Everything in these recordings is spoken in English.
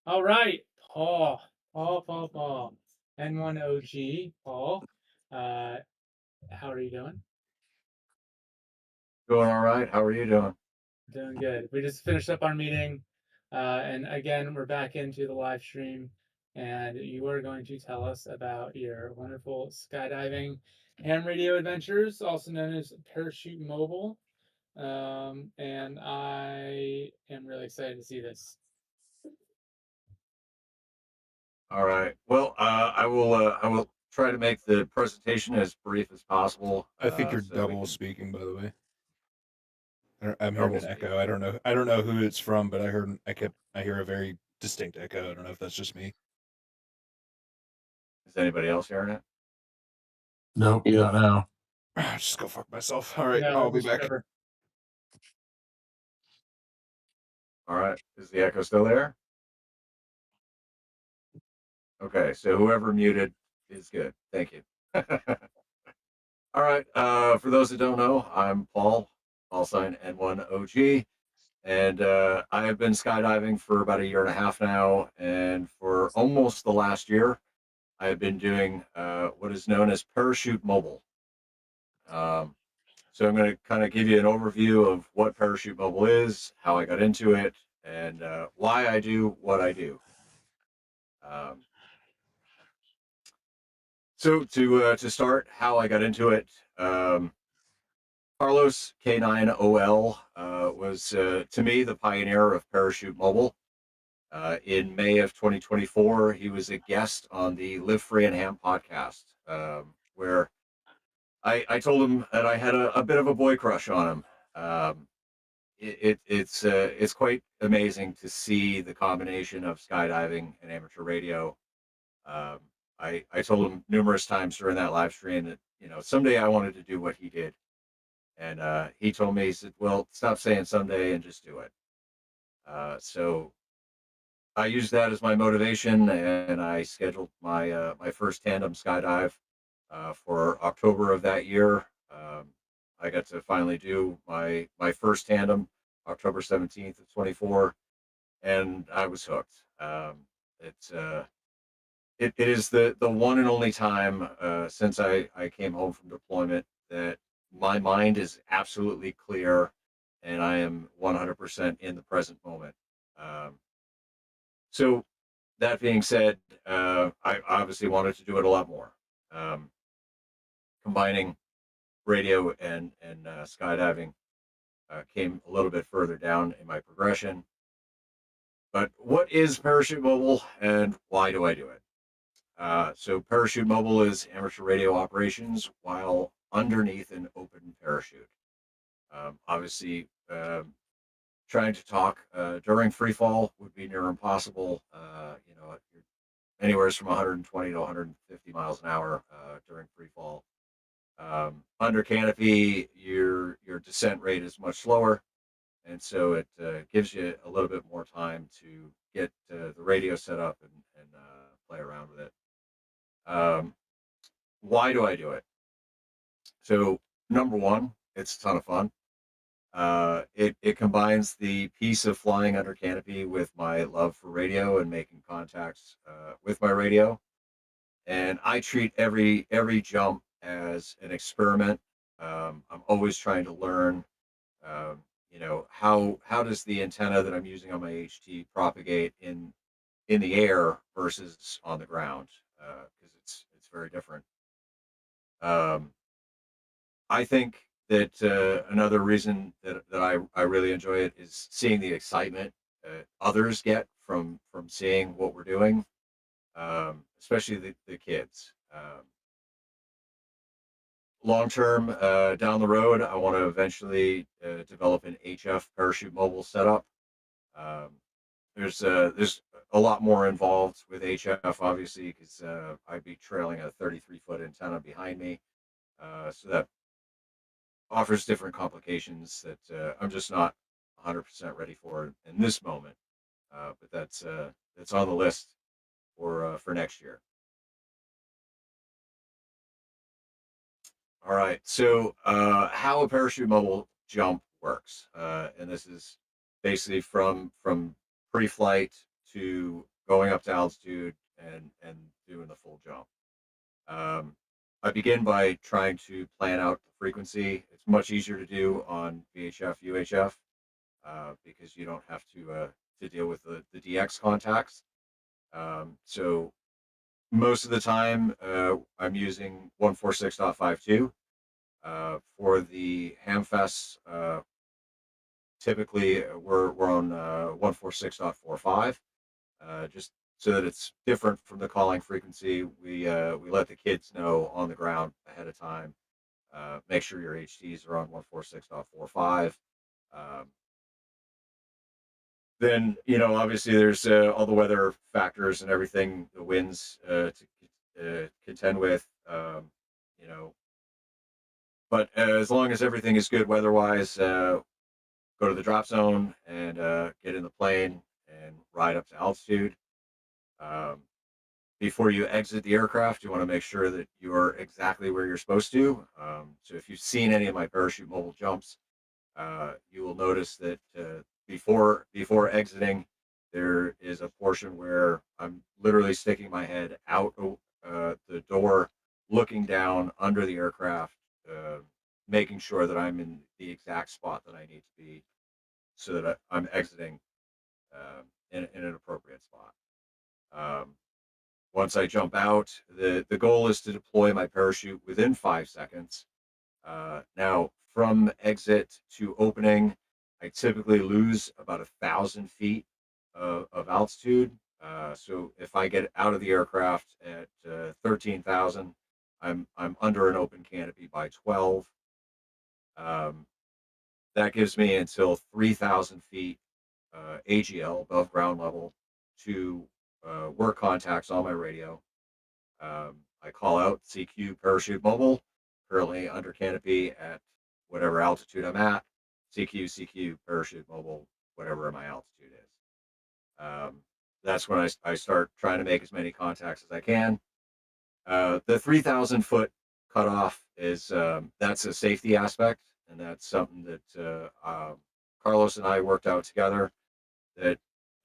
All right, Paul. N1OG, Paul. Uh, how are you doing? Doing all right. How are you doing? Doing good. We just finished up our meeting, and again, we're back into the live stream, and you are going to tell us about your wonderful skydiving ham radio adventures, also known as Parachute Mobile. And I am really excited to see this. All right. Well, I will try to make the presentation as brief as possible, I think you're so that we double can speaking, by the way. I'm hearing double an speak. echo. I don't know. I don't know who it's from, but I hear a very distinct echo. I don't know if that's just me. Is anybody else hearing it? Nope, not now. Just go fuck myself. All right, No, I'll be just back. Trevor. All right. Is the echo still there? Okay. So whoever muted is good. Thank you. All right. For those that don't know, I'm Paul, call sign N1OG, and I have been skydiving for about a year and a half now, and for almost the last year, I have been doing what is known as Parachute Mobile. Um, so I'm going to kind of give you an overview of what Parachute Mobile is, how I got into it, and why I do what I do. Um, so to start, how I got into it, Carlos K9OL was to me the pioneer of Parachute Mobile. In May of 2024, he was a guest on the Live Free and Ham podcast, where I told him that I had a bit of a boy crush on him. It's quite amazing to see the combination of skydiving and amateur radio. Um, I told him numerous times during that live stream that someday I wanted to do what he did, and he told me, he said, "Well, stop saying someday and just do it." So I used that as my motivation, and I scheduled my first tandem skydive for October of that year. I got to finally do my first tandem October 17th of 24, and I was hooked. It's it is the one and only time since I came home from deployment that my mind is absolutely clear, and I am 100% in the present moment. Um, so that being said, I obviously wanted to do it a lot more. Um, Combining radio and skydiving came a little bit further down in my progression. But what is Parachute Mobile and why do I do it? So Parachute Mobile is amateur radio operations while underneath an open parachute. Obviously, trying to talk during free fall would be near impossible. You're anywhere from 120 to 150 miles an hour during free fall. Under canopy, your descent rate is much slower, and so it gives you a little bit more time to get the radio set up and play around with it. Um, why do I do it? So number one, it's a ton of fun. It combines the piece of flying under canopy with my love for radio and making contacts with my radio. And I treat every jump as an experiment. I'm always trying to learn. How does the antenna that I'm using on my HT propagate in the air versus on the ground? Because it's very different. Um, I think that another reason that I really enjoy it is seeing the excitement others get from seeing what we're doing, especially the kids. Long term, down the road, I want to eventually develop an HF parachute mobile setup. Um, there's a lot more involved with HF, obviously, because I'd be trailing a 33-foot antenna behind me, so that offers different complications that I'm just not 100% ready for in this moment. But that's on the list for next year. All right. So how a parachute mobile jump works, and this is basically from pre-flight to going up to altitude and doing the full jump. I begin by trying to plan out the frequency. It's much easier to do on VHF, UHF, because you don't have to deal with the DX contacts. So most of the time, I'm using 146.52. For the Hamfests, typically we're on 146.45. Just so that it's different from the calling frequency. We let the kids know on the ground ahead of time. Make sure your HTs are on 146.45. Um, then obviously there's all the weather factors and everything, the winds to contend with. You know, but as long as everything is good weather-wise, go to the drop zone and get in the plane and ride up to altitude. Um, Before you exit the aircraft, you want to make sure that you're exactly where you're supposed to. So if you've seen any of my parachute mobile jumps, you will notice that before exiting, there is a portion where I'm literally sticking my head out the door, looking down under the aircraft, uh, making sure that I'm in the exact spot that I need to be, so that I'm exiting in an appropriate spot. Um, Once I jump out, the goal is to deploy my parachute within 5 seconds. Now, from exit to opening, I typically lose about 1,000 feet of altitude. So if I get out of the aircraft at 13,000, I'm under an open canopy by 12. Um, that gives me until 3,000 feet AGL, above ground level, to work contacts on my radio. I call out CQ parachute mobile, currently under canopy at whatever altitude I'm at. CQ parachute mobile, whatever my altitude is. Um, that's when I start trying to make as many contacts as I can. The 3,000 foot cutoff is that's a safety aspect, and that's something that Carlos and I worked out together. That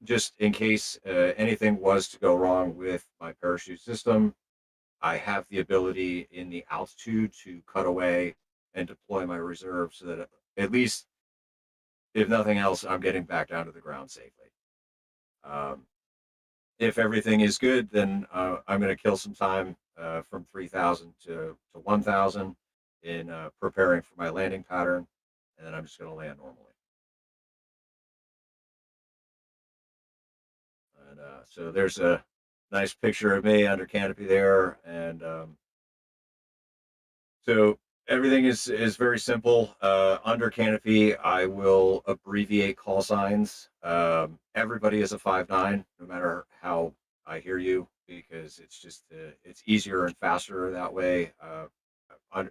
just in case anything was to go wrong with my parachute system, I have the ability in the altitude to cut away and deploy my reserve, so that at least, if nothing else, I'm getting back down to the ground safely. Um, if everything is good, then I'm going to kill some time from 3,000 to 1,000 in preparing for my landing pattern, and then I'm just going to land normally. And so there's a nice picture of me under canopy there, and so everything is very simple. Under canopy, I will abbreviate call signs. Everybody is a 5.9, no matter how I hear you, because it's easier and faster that way.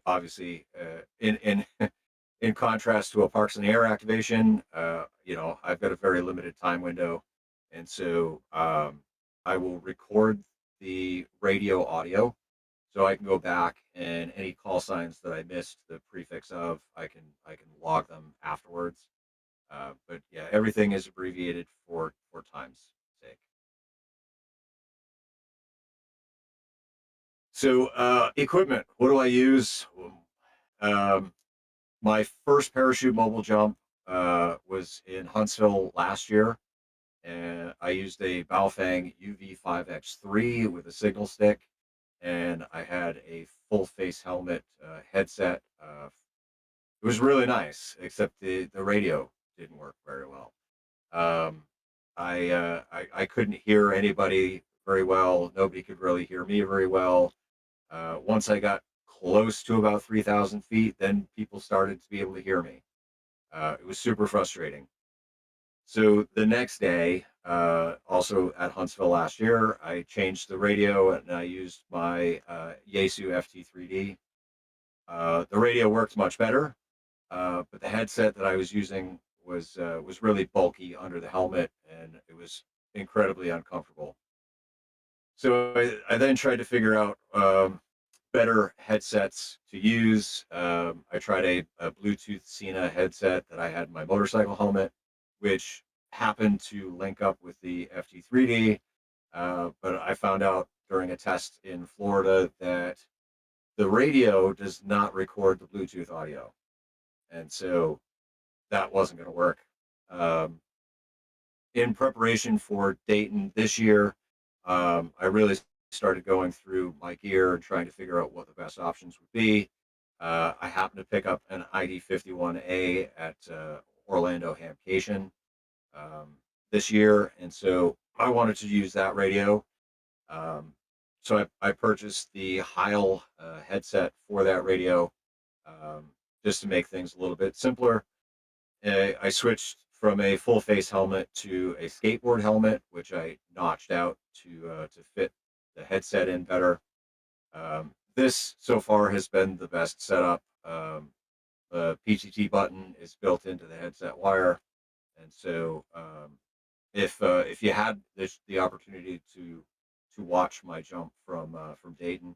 Obviously, in in contrast to a Parks in the Air activation, I've got a very limited time window, and so I will record the radio audio, so I can go back, and any call signs that I missed the prefix of, I can log them afterwards. But yeah, everything is abbreviated for time's sake. So equipment, what do I use? Um, my first parachute mobile jump was in Huntsville last year, and I used a Baofeng UV5X3 with a signal stick, and I had a full face helmet headset. It was really nice, except the radio didn't work very well. Um, I couldn't hear anybody very well. Nobody could really hear me very well. Once I got close to about 3,000 feet, then people started to be able to hear me. It was super frustrating. So the next day, also at Huntsville last year, I changed the radio and I used my Yaesu FT3D. The radio worked much better, but the headset that I was using was really bulky under the helmet, and it was incredibly uncomfortable. So I then tried to figure out better headsets to use. I tried a Bluetooth Sena headset that I had in my motorcycle helmet, which happened to link up with the FT3D. But I found out during a test in Florida that the radio does not record the Bluetooth audio, and so that wasn't going to work. Um, in preparation for Dayton this year, I really started going through my gear and trying to figure out what the best options would be. I happened to pick up an ID51A at Orlando Hamcation um, this year, and so I wanted to use that radio. Um, so I purchased the Heil headset for that radio just to make things a little bit simpler. I switched from a full face helmet to a skateboard helmet, which I notched out to fit the headset in better. This so far has been the best setup. The PTT button is built into the headset wire, and so if you had the opportunity to watch my jump from Dayton,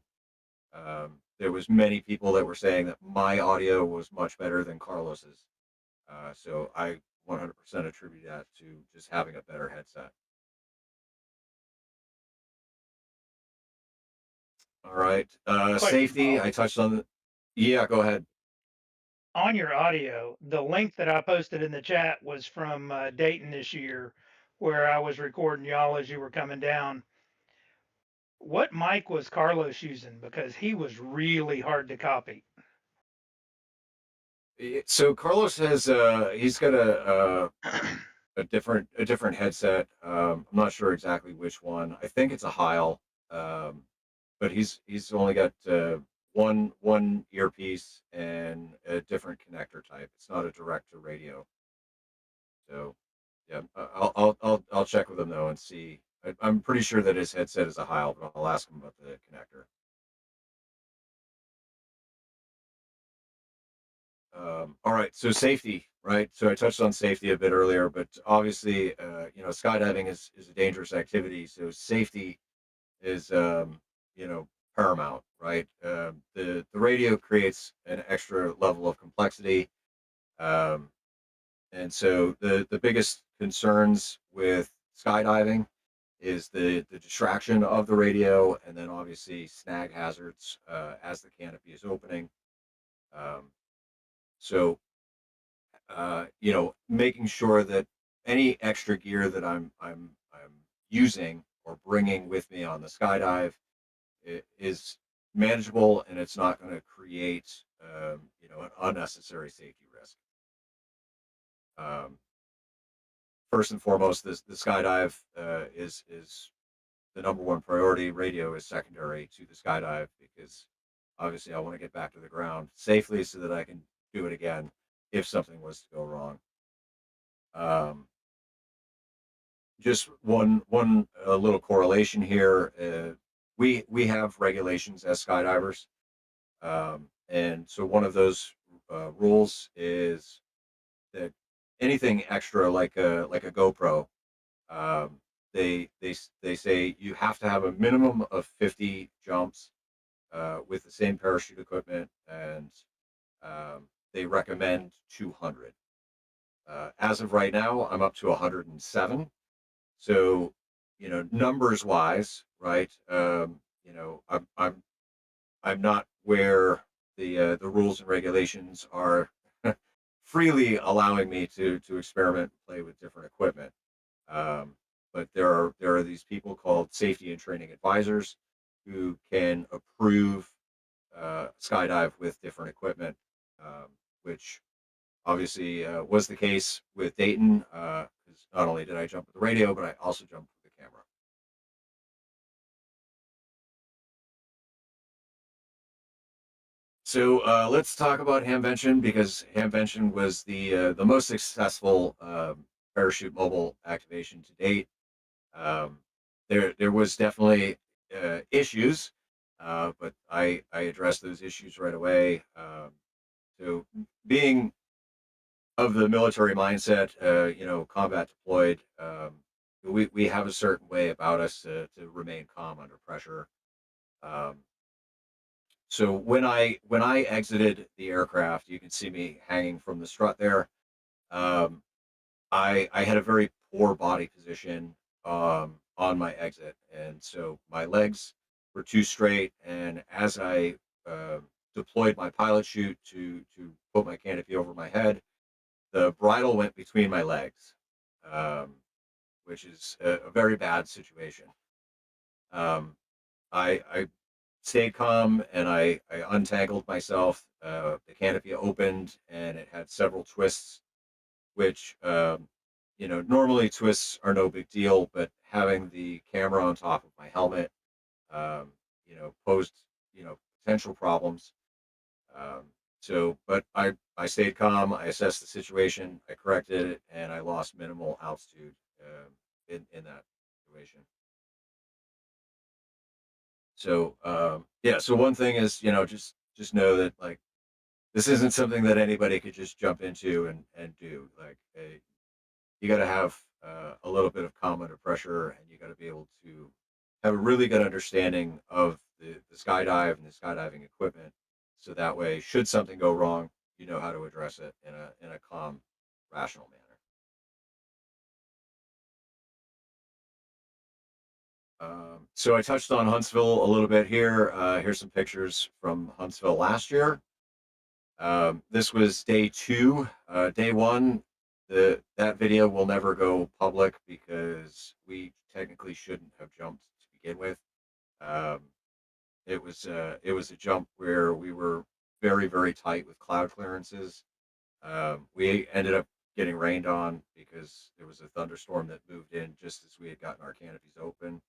there was many people that were saying that my audio was much better than Carlos's. So I 100% attribute that to just having a better headset. All right. Question, Safety, Paul. I touched on. Yeah, go ahead. On your audio, the link that I posted in the chat was from Dayton this year, where I was recording y'all as you were coming down. What mic was Carlos using? Because he was really hard to copy. So Carlos has he's got a different headset. I'm not sure exactly which one. I think it's a Heil, um, but he's only got one earpiece and a different connector type. It's not a direct to radio. So yeah, I'll check with him though and see. I'm pretty sure that his headset is a Heil, but I'll ask him about the connector. All right, so safety, right? So I touched on safety a bit earlier, but obviously, skydiving is a dangerous activity, so safety is, paramount, right? The radio creates an extra level of complexity, um, and so the biggest concerns with skydiving is the distraction of the radio, and then obviously snag hazards as the canopy is opening. Um, so making sure that any extra gear that I'm using or bringing with me on the skydive is manageable and it's not going to create an unnecessary safety risk. Um, First and foremost, the skydive is the number one priority. Radio is secondary to the skydive because obviously I want to get back to the ground safely so that I can do it again if something was to go wrong. Um, just one little correlation here. We have regulations as skydivers, and so one of those rules is that anything extra like a GoPro, um, they say you have to have a minimum of 50 jumps with the same parachute equipment, and they recommend 200. As of right now, I'm up to 107. So, numbers wise, right? I'm not where the rules and regulations are freely allowing me to experiment and play with different equipment. Um, but there are these people called safety and training advisors who can approve skydive with different equipment, which obviously was the case with Dayton, because not only did I jump with the radio, but I also jumped with the camera. So let's talk about Hamvention because Hamvention was the most successful parachute mobile activation to date. Um, there was definitely issues, but I addressed those issues right away. So being of the military mindset, combat deployed, we have a certain way about us to remain calm under pressure. Um, so when I exited the aircraft, you can see me hanging from the strut there. Um, I had a very poor body position. on my exit, and so my legs were too straight. And as I uh, deployed my pilot chute to put my canopy over my head, the bridle went between my legs, um, which is a very bad situation. Um, I stayed calm and I untangled myself. The canopy opened and it had several twists, which, normally twists are no big deal, but having the camera on top of my helmet, posed, potential problems. Um, but I stayed calm. I assessed the situation. I corrected it, and I lost minimal altitude in that situation. So yeah. So one thing is, just know that like this isn't something that anybody could just jump into and do. Like you got to have a little bit of calm under pressure, and you got to be able to have a really good understanding of the skydive and the skydiving equipment. So that way, should something go wrong, you know how to address it in a calm, rational manner. So I touched on Huntsville a little bit here. Here's some pictures from Huntsville last year. This was day two. Day one, that video will never go public because we technically shouldn't have jumped to begin with. Um, it was a jump where we were very very tight with cloud clearances. We ended up getting rained on because there was a thunderstorm that moved in just as we had gotten our canopies open.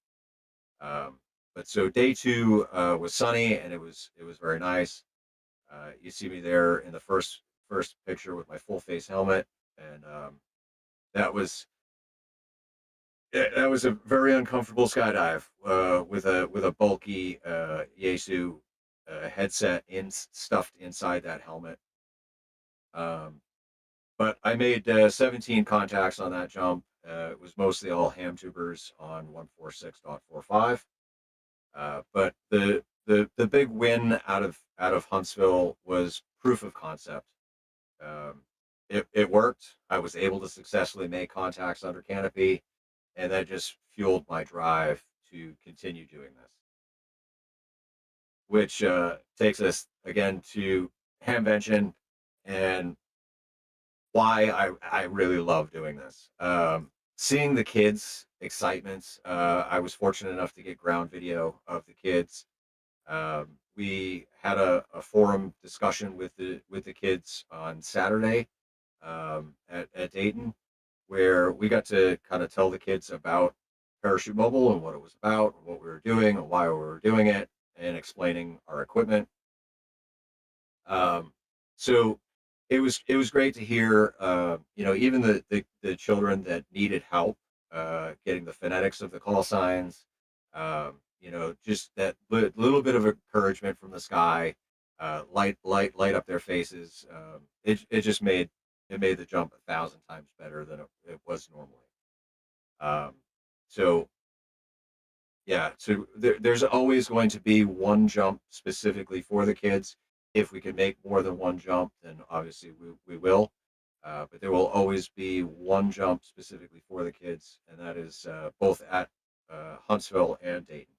Um, but so day two was sunny and it was very nice. You see me there in the first picture with my full face helmet, and that was that was a very uncomfortable skydive with a bulky Yaesu headset stuffed inside that helmet. Um, but I made 17 contacts on that jump. It was mostly all ham tubers on 146.45. But the big win out of Huntsville was proof of concept. Um, it worked. I was able to successfully make contacts under canopy, and that just fueled my drive to continue doing this. Which takes us again to hamvention and why I really love doing this. Seeing the kids' excitement. I was fortunate enough to get ground video of the kids. We had a forum discussion with the kids on Saturday at Dayton, where we got to kind of tell the kids about Parachute Mobile and what it was about, and what we were doing, and why we were doing it, and explaining our equipment. Um, so it was great to hear, even the children that needed help getting the phonetics of the call signs, just that little bit of encouragement from the sky, light up their faces. It just made the jump 1,000 times better than it was normally. Um, so yeah, so there's always going to be one jump specifically for the kids. If we can make more than one jump, then obviously we will. But there will always be one jump specifically for the kids, and that is both at Huntsville and Dayton.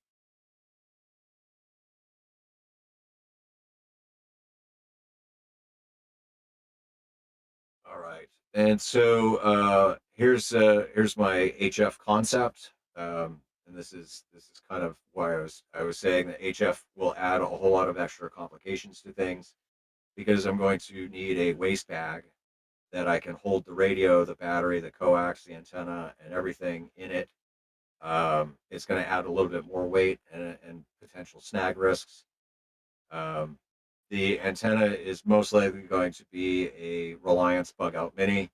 All right, and so here's my HF concept, and this is kind of why I was saying that HF will add a whole lot of extra complications to things because I'm going to need a waist bag that I can hold the radio, the battery, the coax, the antenna, and everything in it. It's going to add a little bit more weight and potential snag risks. Um, the antenna is most likely going to be a Reliance Bug Out Mini,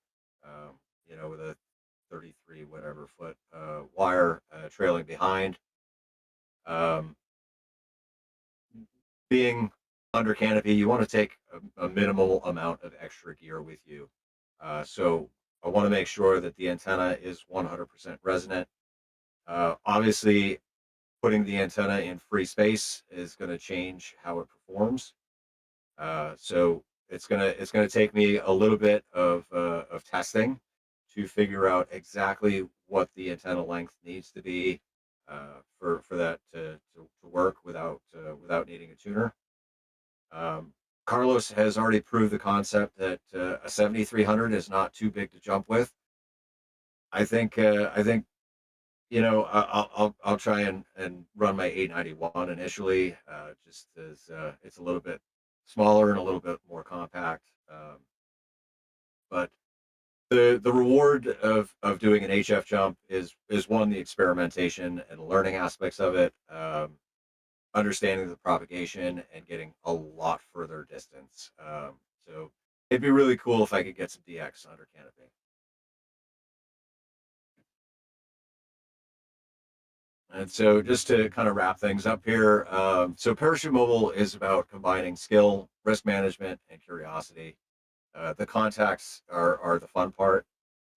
with a 33 whatever foot wire trailing behind. Um, Being under canopy, you want to take a minimal amount of extra gear with you. So I want to make sure that the antenna is 100% resonant. Obviously, putting the antenna in free space is going to change how it performs. So it's gonna take me a little bit of testing to figure out exactly what the antenna length needs to be for that to work without needing a tuner. Carlos has already proved the concept that a 7300 is not too big to jump with. I think I'll try and run my 891 initially, just as it's a little bit smaller and a little bit more compact. But the reward of doing an HF jump is one, the experimentation and the learning aspects of it, understanding the propagation and getting a lot further distance. So it'd be really cool if I could get some DX under canopy. And so, just to kind of wrap things up here, so Parachute Mobile is about combining skill, risk management, and curiosity. The contacts are the fun part,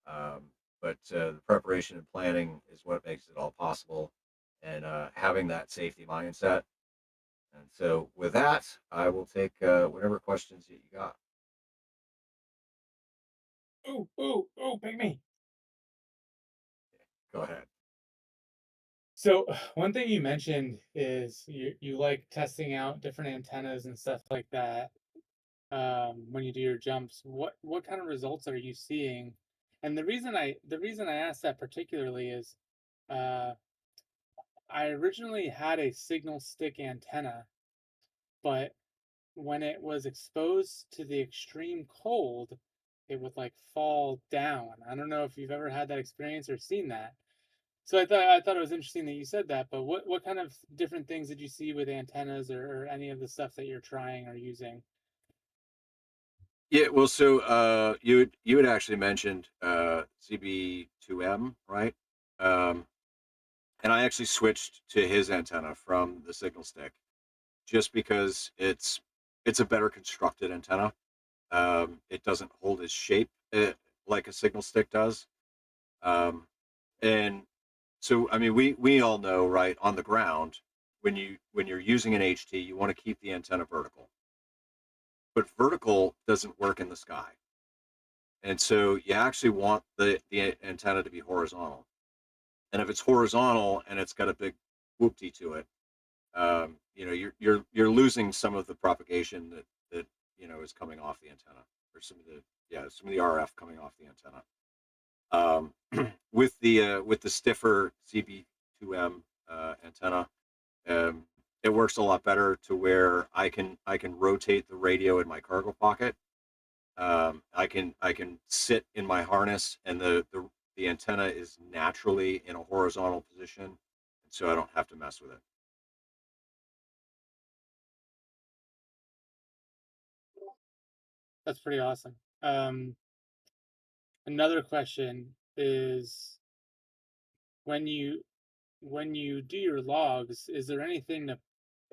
but the preparation and planning is what makes it all possible, and having that safety mindset. And so, with that, I will take whatever questions that you got. Ooh, pick me. Go ahead. So one thing you mentioned is you like testing out different antennas and stuff like that when you do your jumps. What kind of results are you seeing? And the reason I asked that particularly is uh, I originally had a signal stick antenna, but when it was exposed to the extreme cold, it would like fall down. I don't know if you've ever had that experience or seen that. So I thought it was interesting that you said that, but what kind of different things did you see with antennas or any of the stuff that you're trying or using? Yeah, well, so you had actually mentioned CB2M, right? Um, and I actually switched to his antenna from the signal stick just because it's a better constructed antenna. It doesn't hold its shape like a signal stick does. Um, and so, I mean, we all know, right, on the ground, when you're using an HT, you want to keep the antenna vertical, but vertical doesn't work in the sky. And so you actually want the antenna to be horizontal. And if it's horizontal and it's got a big whoopty to it, you're losing some of the propagation that is coming off the antenna, or some of the RF coming off the antenna. With the stiffer CB2M antenna, it works a lot better to where I can rotate the radio in my cargo pocket. I can sit in my harness, and the antenna is naturally in a horizontal position, and so I don't have to mess with it. That's pretty awesome. Another question is when you when you do your logs, is there anything to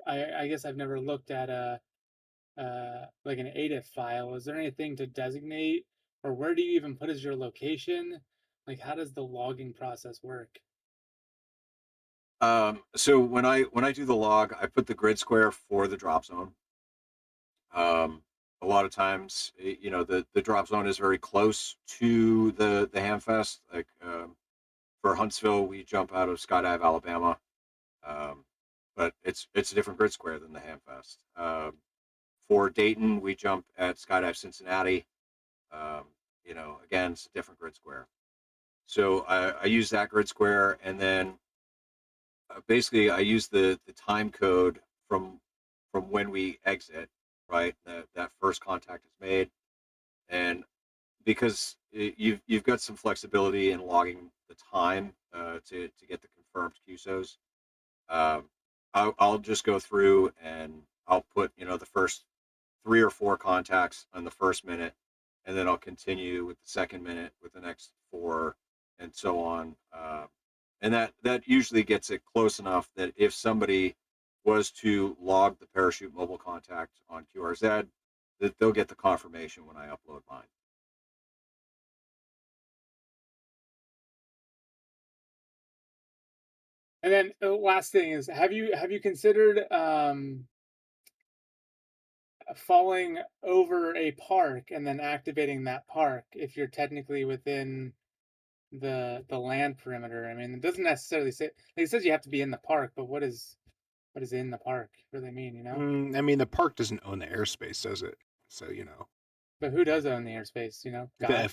I guess I've never looked at a like an ADIF file. Is there anything to designate, or where do you even put as your location? Like, how does the logging process work? So when I do the log, I put the grid square for the drop zone. A lot of times, the drop zone is very close to the Hamfest. Like for Huntsville, we jump out of Skydive, Alabama, um, but it's a different grid square than the Hamfest. For Dayton, we jump at Skydive Cincinnati. Um, again, it's a different grid square. So I use that grid square, and then basically I use the time code from when we exit, right? That first contact is made, and because you've got some flexibility in logging the time to get the confirmed QSOs. Um, I'll just go through and I'll put the first 3 or 4 contacts on the first minute, and then I'll continue with the second minute with the next 4, and so on. And that usually gets it close enough that if somebody was to log the parachute mobile contact on QRZ, that they'll get the confirmation when I upload mine. And then the last thing is, have you considered falling over a park and then activating that park if you're technically within the land perimeter? I mean, it doesn't necessarily say, like, it says you have to be in the park, but what is in the park really mean, you know? I mean, the park doesn't own the airspace, does it? So, you know, But who does own the airspace, you know? the God.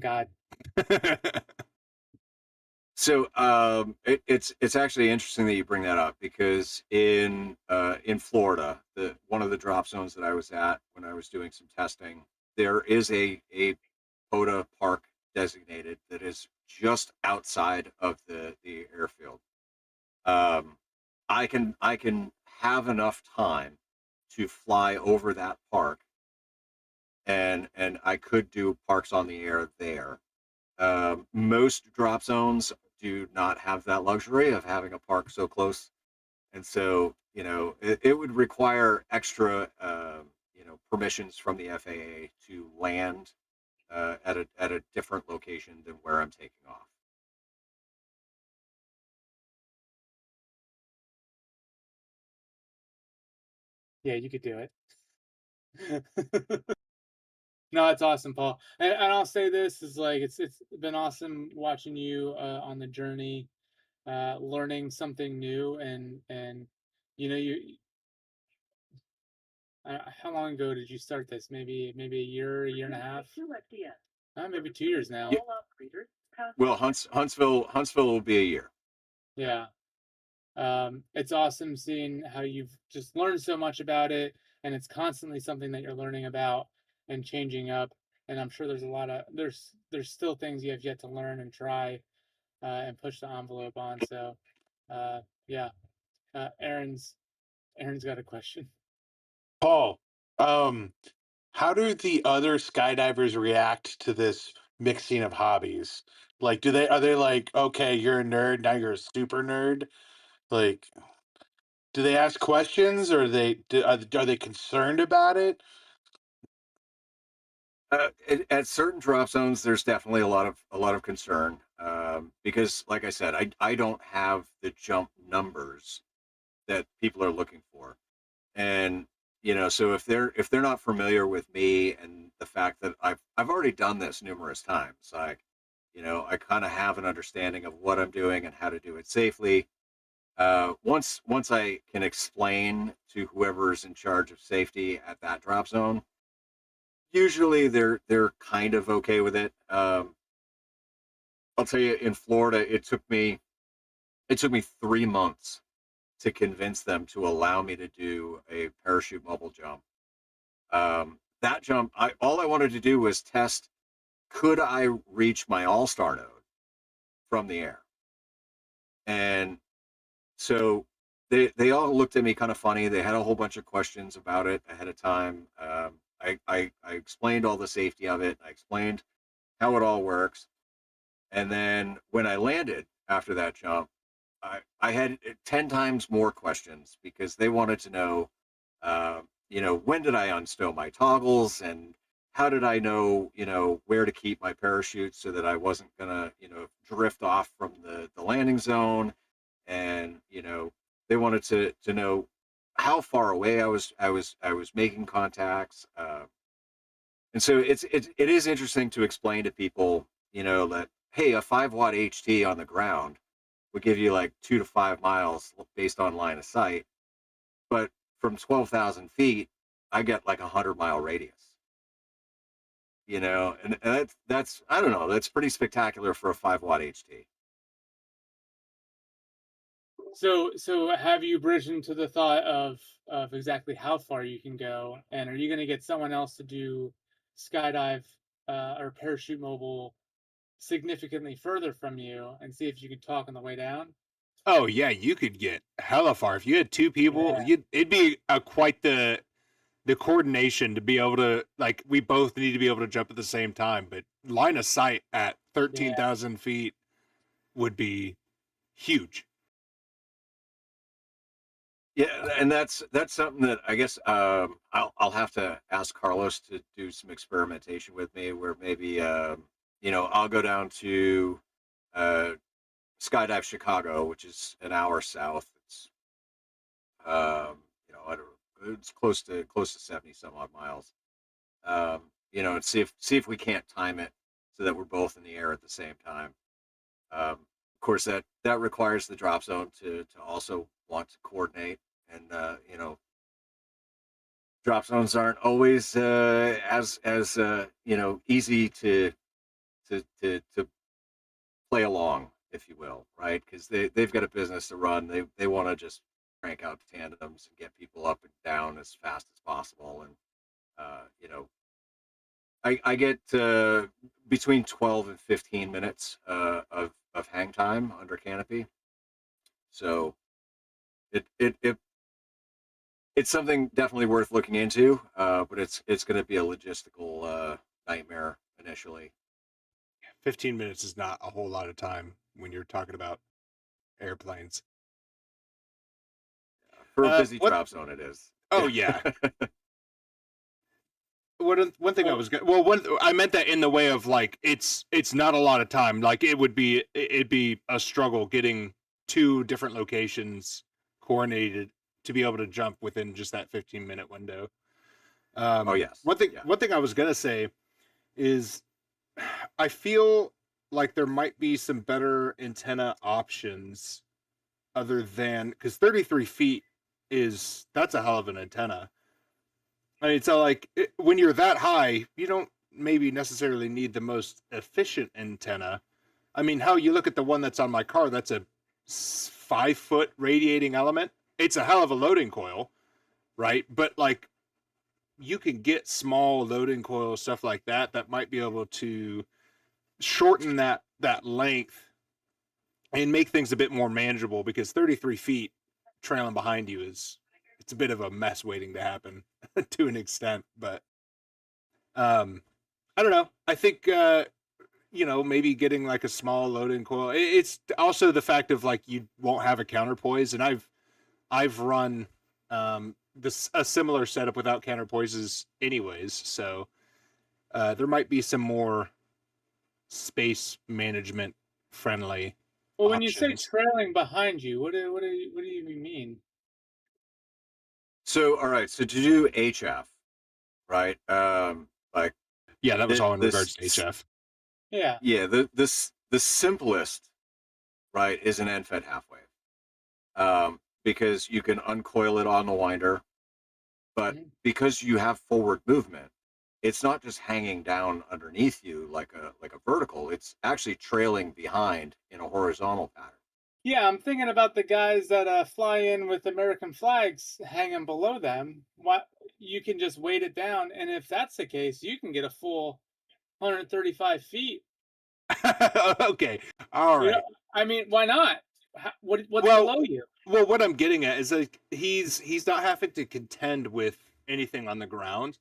God. FAA. So it's actually interesting that you bring that up, because in Florida, one of the drop zones that I was at when I was doing some testing, there is a POTA park designated that is just outside of the airfield. Um, I can have enough time to fly over that park, and I could do parks on the air there. Most drop zones do not have that luxury of having a park so close, and so it would require extra permissions from the FAA to land at a different location than where I'm taking off. Yeah, you could do it. No, it's awesome, Paul. And I'll say this is like it's been awesome watching you on the journey, learning something new, and you how long ago did you start this? Maybe a year and a half, maybe 2 years now. Yeah. Well, Huntsville will be a year. Yeah. It's awesome seeing how you've just learned so much about it, and it's constantly something that you're learning about and changing up. And I'm sure there's a lot of there's still things you have yet to learn and try and push the envelope on. So, uh, yeah, Aaron's got a question. Paul, how do the other skydivers react to this mixing of hobbies? Like, are they like, okay, you're a nerd, now you're a super nerd? Like, do they ask questions, or are they concerned about it? At certain drop zones, there's definitely a lot of concern, because, like I said, I don't have the jump numbers that people are looking for, and so if they're not familiar with me and the fact that I've already done this numerous times, like I kind of have an understanding of what I'm doing and how to do it safely. Once I can explain to whoever's in charge of safety at that drop zone, usually they're kind of okay with it. I'll tell you, in Florida, it took me 3 months to convince them to allow me to do a parachute mobile jump. That jump, all I wanted to do was test, could I reach my all-star node from the air? And so they all looked at me kind of funny. They had a whole bunch of questions about it ahead of time. I explained all the safety of it. I explained how it all works. And then when I landed after that jump, I had 10 times more questions, because they wanted to know, when did I unstow my toggles, and how did I know, where to keep my parachute so that I wasn't gonna, drift off from the landing zone, and they wanted to know how far away I was making contacts, and so it is interesting to explain to people, that, hey, a 5 watt HT on the ground would give you like 2 to 5 miles based on line of sight, but from 12,000 feet, I get like 100-mile radius. And that's I don't know, that's pretty spectacular for a 5 watt HT. So have you bridged into the thought of exactly how far you can go, and are you going to get someone else to do skydive or parachute mobile significantly further from you and see if you could talk on the way down? Oh yeah, you could get hella far if you had two people. Yeah. It'd be quite the coordination to be able to, like, we both need to be able to jump at the same time, but line of sight at 13,000 feet would be huge. Yeah, and that's something that I guess I'll have to ask Carlos to do some experimentation with me, where maybe I'll go down to uh, Skydive Chicago, which is an hour south. It's I don't it's close to 70 some odd miles. And see if we can't time it so that we're both in the air at the same time. Of course, that requires the drop zone to also want to coordinate, and drop zones aren't always as easy to play along, if you will, right? Because they've got a business to run. They want to just crank out tandems and get people up and down as fast as possible. And I get between 12 and 15 minutes of hang time under canopy. So it's something definitely worth looking into, but it's going to be a logistical nightmare initially. 15 minutes is not a whole lot of time when you're talking about airplanes. For a busy drop zone, it is. Oh yeah. One thing I was I meant that in the way of like it's not a lot of time. Like it'd be a struggle getting 2 different locations coordinated to be able to jump within just that 15-minute window. Oh yes. One thing I was gonna say is I feel like there might be some better antenna options other than, because 33 feet that's a hell of an antenna. I mean, so like when you're that high, you don't maybe necessarily need the most efficient antenna. I mean, how you look at the one that's on my car, that's a 5-foot radiating element. It's a hell of a loading coil, right? But like you can get small loading coil stuff like that might be able to shorten that length and make things a bit more manageable, because 33 feet trailing behind you it's a bit of a mess waiting to happen to an extent. But I don't know. I think maybe getting like a small loading coil. It's also the fact of like you won't have a counterpoise, and I've run a similar setup without counterpoises anyways, so there might be some more space management friendly. Well, when you say options. trailing behind you, what do you mean? So all right, so to do HF, right? Like Yeah, that was all in regards to this HF. Yeah. yeah, the simplest, right, is an end fed half wave, because you can uncoil it on the winder, but because you have forward movement, it's not just hanging down underneath you like a vertical. It's actually trailing behind in a horizontal pattern. Yeah, I'm thinking about the guys that fly in with American flags hanging below them. What, you can just weight it down, and if that's the case, you can get a full 135 feet. Okay, all right. I mean, why not? What's Well- below you? Well, what I'm getting at is like he's not having to contend with anything on the ground,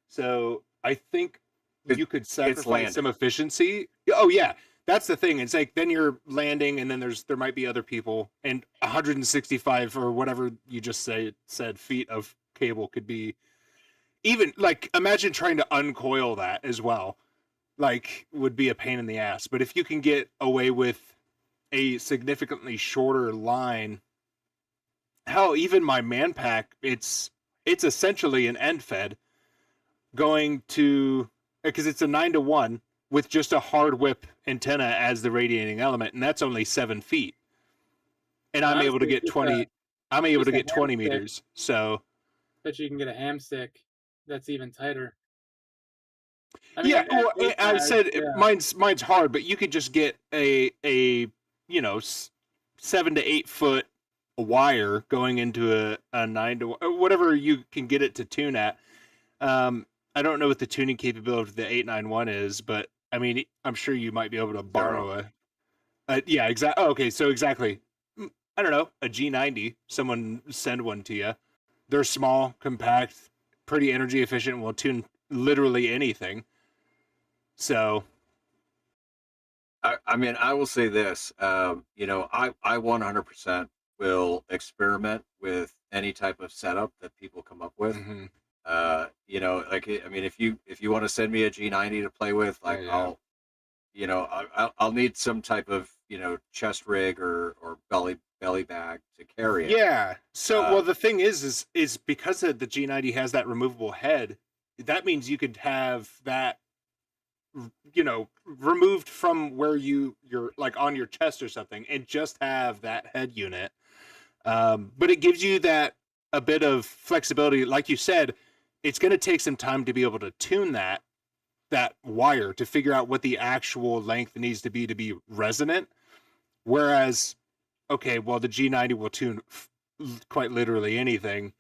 so I think you could sacrifice some landing. efficiency. Oh yeah, that's the thing. It's like then you're landing, and then there might be other people, and 165 or whatever you just said feet of cable could be. Even like imagine trying to uncoil that as well, like would be a pain in the ass. But if you can get away with a significantly shorter line. Hell, even my man pack, it's essentially an end fed going to, because it's a 9-to-1 with just a hard whip antenna as the radiating element, and that's only 7 feet. And I'm able to get 20. I'm able to get 20 meters. So Bet you can get a ham stick that's even tighter. I mean, yeah, well, I said mine's hard, but you could just get a 7 to 8 foot wire going into a 9 to whatever you can get it to tune at. I don't know what the tuning capability of the 891 is, but I mean, I'm sure you might be able to borrow yeah, exactly. Oh, okay, so exactly. I don't know, a G90. Someone send one to you. They're small, compact, pretty energy efficient, will tune literally anything. So, I mean, I will say this. I 100% will experiment with any type of setup that people come up with. mhm. Like I mean, if you want to send me a G90 to play with, like Yeah. I'll need some type of chest rig or belly bag to carry it. Yeah. So, well, the thing is because the G90 has that removable head, that means you could have that removed from where you're like on your chest or something, and just have that head unit. But it gives you that a bit of flexibility. Like you said, it's going to take some time to be able to tune that wire to figure out what the actual length needs to be resonant. Whereas, okay, well, the G90 will tune quite literally anything.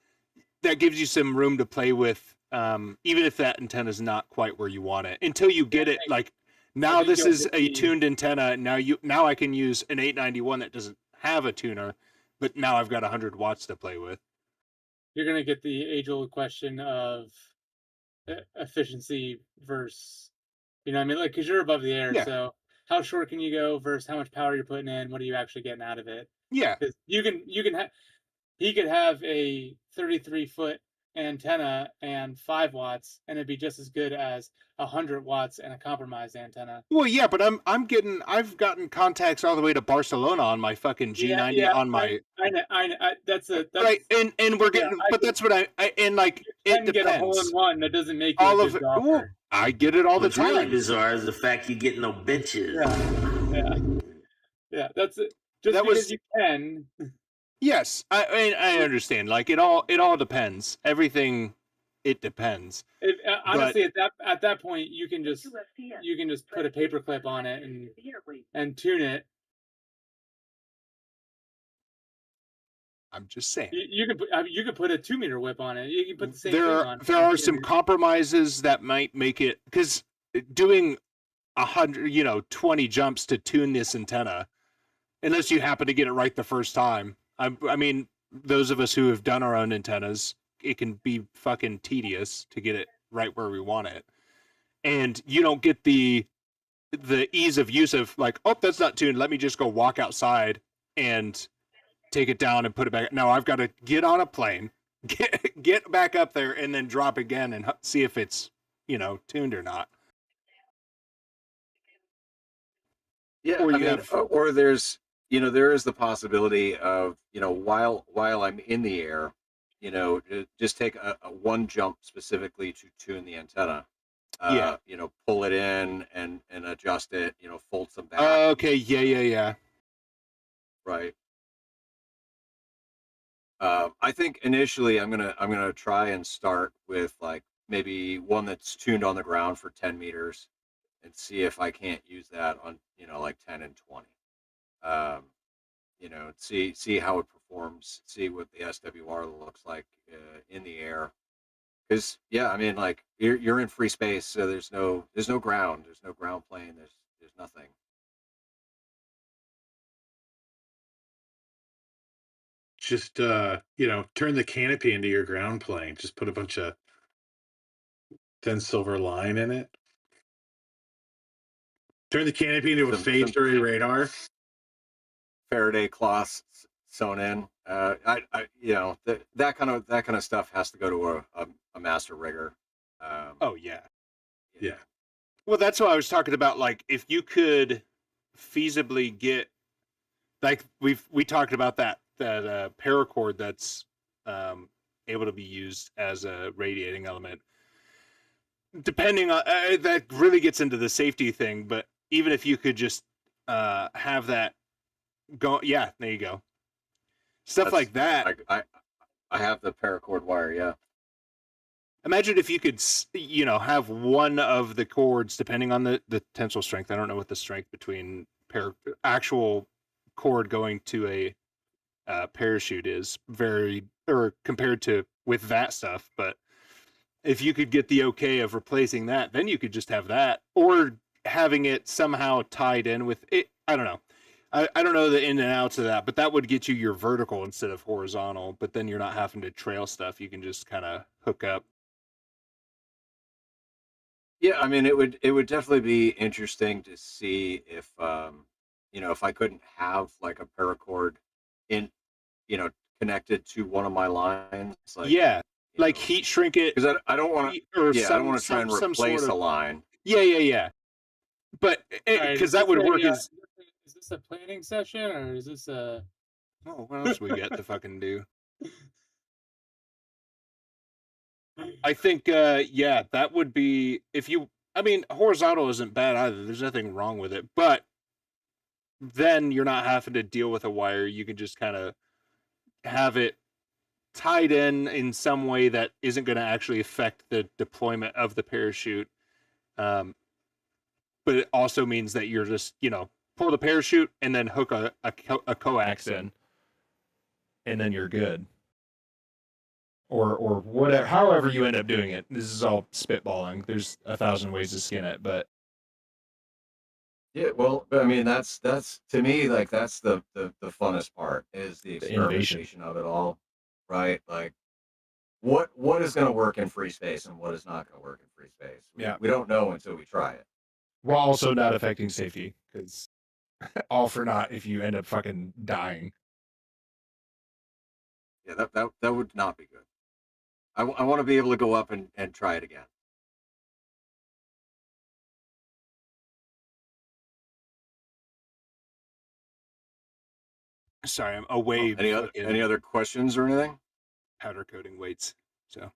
That gives you some room to play with, even if that antenna is not quite where you want it, until you get it. Like now, this is a tuned antenna. Now I can use an 891 that doesn't have a tuner, but now I've got 100 watts to play with. You're gonna get the age-old question of efficiency versus, you know what I mean? Like, because you're above the air, Yeah. so how short can you go versus how much power you're putting in? What are you actually getting out of it? Yeah. Because you can have, he could have a 33-foot antenna and 5 watts, and it'd be just as good as 100 watts and a compromised antenna. Well, yeah, but I've gotten contacts all the way to Barcelona on my fucking G90 on my. I know. That's right, and we're getting, but that's what I and like you it can get a hole in depends. one. That doesn't make you All a of good it. Well, golfer. I get it all What's the time. really bizarre is the fact you get no bitches. Yeah. That's it. Just That because was- you can. Yes, I understand. Like it all depends. Everything, it depends. Honestly, at that point, you can just put a paperclip on it and tune it. I'm just saying. You could put a 2-meter whip on it. You can put the same thing on it. There are some compromises that might make it, because doing 120 jumps to tune this antenna, unless you happen to get it right the first time. I mean, those of us who have done our own antennas, it can be fucking tedious to get it right where we want it, and you don't get the ease of use of like, oh, that's not tuned. Let me just go walk outside and take it down and put it back. No, I've got to get on a plane, get back up there, and then drop again and see if it's tuned or not. Yeah, Or I you mean, have- or there's there is the possibility of while I'm in the air, just take a one jump specifically to tune the antenna. Yeah. Pull it in and adjust it. Fold some back. Okay. Yeah. Right. I think initially I'm gonna try and start with like maybe one that's tuned on the ground for 10 meters, and see if I can't use that on like 10 and 20. See how it performs, see what the SWR looks like in the air. Because yeah, I mean, like you're in free space, so there's no ground, there's no ground plane, there's nothing. Just turn the canopy into your ground plane. Just put a bunch of thin silver line in it. Turn the canopy into a phased array radar. Faraday cloths sewn in. That kind of stuff has to go to a master rigger. Oh yeah. Yeah. Well, that's what I was talking about. Like, if you could feasibly get, like we talked about that paracord that's able to be used as a radiating element. Depending on that, really gets into the safety thing. But even if you could just have that go, yeah, there you go. Stuff like that. I have the paracord wire. Yeah. Imagine if you could, have one of the cords, depending on the tensile strength. I don't know what the strength between actual cord going to a parachute is, compared to with that stuff. But if you could get the okay of replacing that, then you could just have that, or having it somehow tied in with it. I don't know. I don't know the in and outs of that, but that would get you your vertical instead of horizontal. But then you're not having to trail stuff. You can just kind of hook up. Yeah, I mean, it would definitely be interesting to see if if I couldn't have like a paracord in connected to one of my lines, like like heat shrink it, because I don't want to. Yeah, I don't want to try and replace a line. Yeah. But because that would work is this a planning session or is this a? Oh, what else we got to fucking do? I think, that would be, if you I mean, horizontal isn't bad either. There's nothing wrong with it, but then you're not having to deal with a wire. You can just kind of have it tied in some way that isn't going to actually affect the deployment of the parachute. But it also means that you're just, pull the parachute and then hook a coax in, and then you're good. Or whatever, however you end up doing it. This is all spitballing. There's 1,000 ways to skin it, but Yeah, well, I mean, that's to me, like, that's the funnest part is the the innovation. experimentation of it all, right? Like, what is going to work in free space and what is not going to work in free space. Yeah. We don't know until we try it. While also not affecting safety, because all for naught if you end up fucking dying. Yeah, that would not be good. I want to be able to go up and try it again. Sorry, I'm away. Any other questions or anything? Powder coating weights. So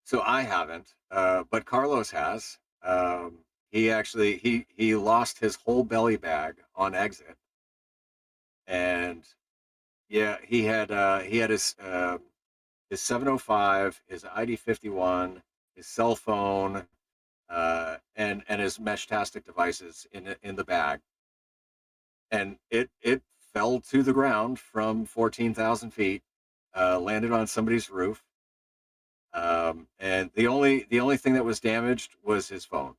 so I haven't, but Carlos has. He actually he lost his whole belly bag on exit, and yeah, he had his 705, his ID51, his cell phone, and his Meshtastic devices in the bag, and it fell to the ground from 14,000 feet, landed on somebody's roof, and the only thing that was damaged was his phone.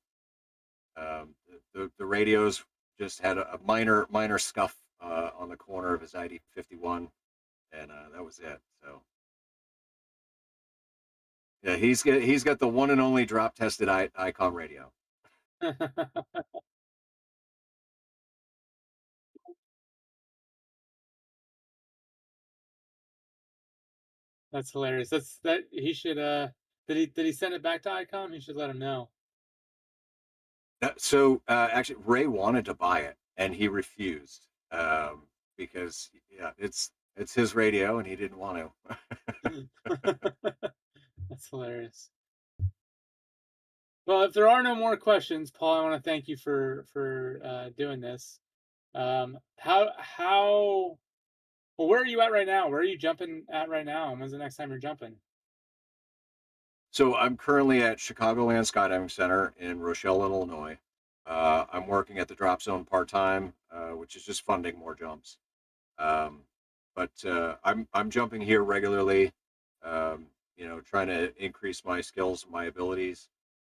The radios just had a minor scuff on the corner of his ID51, and that was it. So yeah, he's got the one and only drop tested ICOM radio. That's hilarious. He should did he send it back to ICOM? He should let him know. So actually, Ray wanted to buy it and he refused because yeah, it's his radio and he didn't want to. That's hilarious. Well, if there are no more questions, Paul, I want to thank you for doing this. Well, where are you at right now? Where are you jumping at right now? And when's the next time you're jumping? So I'm currently at Chicagoland Skydiving Center in Rochelle, Illinois. I'm working at the drop zone part time, which is just funding more jumps. But I'm jumping here regularly. Trying to increase my skills and my abilities.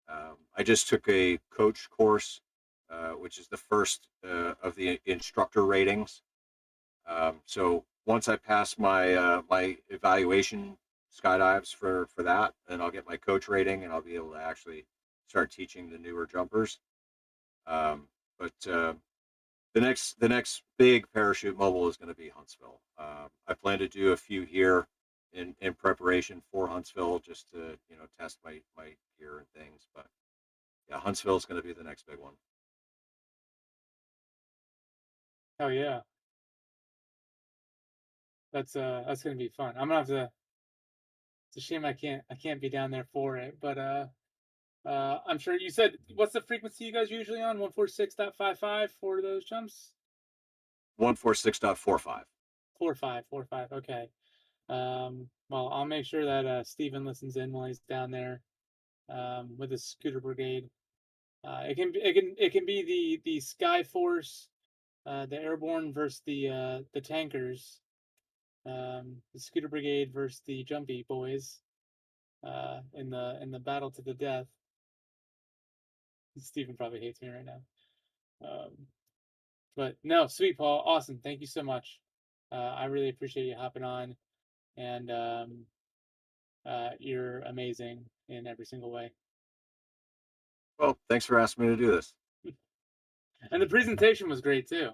I just took a coach course, which is the first of the instructor ratings. So once I pass my my evaluation skydives for that, then I'll get my coach rating and I'll be able to actually start teaching the newer jumpers. But the next big parachute mobile is going to be Huntsville. I plan to do a few here in preparation for Huntsville, just to test my gear and things. But yeah, Huntsville is going to be the next big one. Oh yeah, that's gonna be fun. I'm gonna have to. It's a shame I can't be down there for it, but I'm sure you said what's the frequency you guys usually on 146.55 for those jumps? 146.45. 45. Okay. Well, I'll make sure that Steven listens in while he's down there with his scooter brigade. It can be the Sky Force, the airborne versus the tankers, the scooter brigade versus the jumpy boys, in the battle to the death. Steven probably hates me right now. But no, sweet Paul, awesome. Thank you so much. I really appreciate you hopping on, and you're amazing in every single way. Well, thanks for asking me to do this. And the presentation was great too.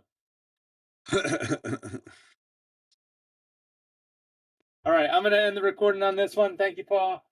All right, I'm gonna end the recording on this one. Thank you, Paul.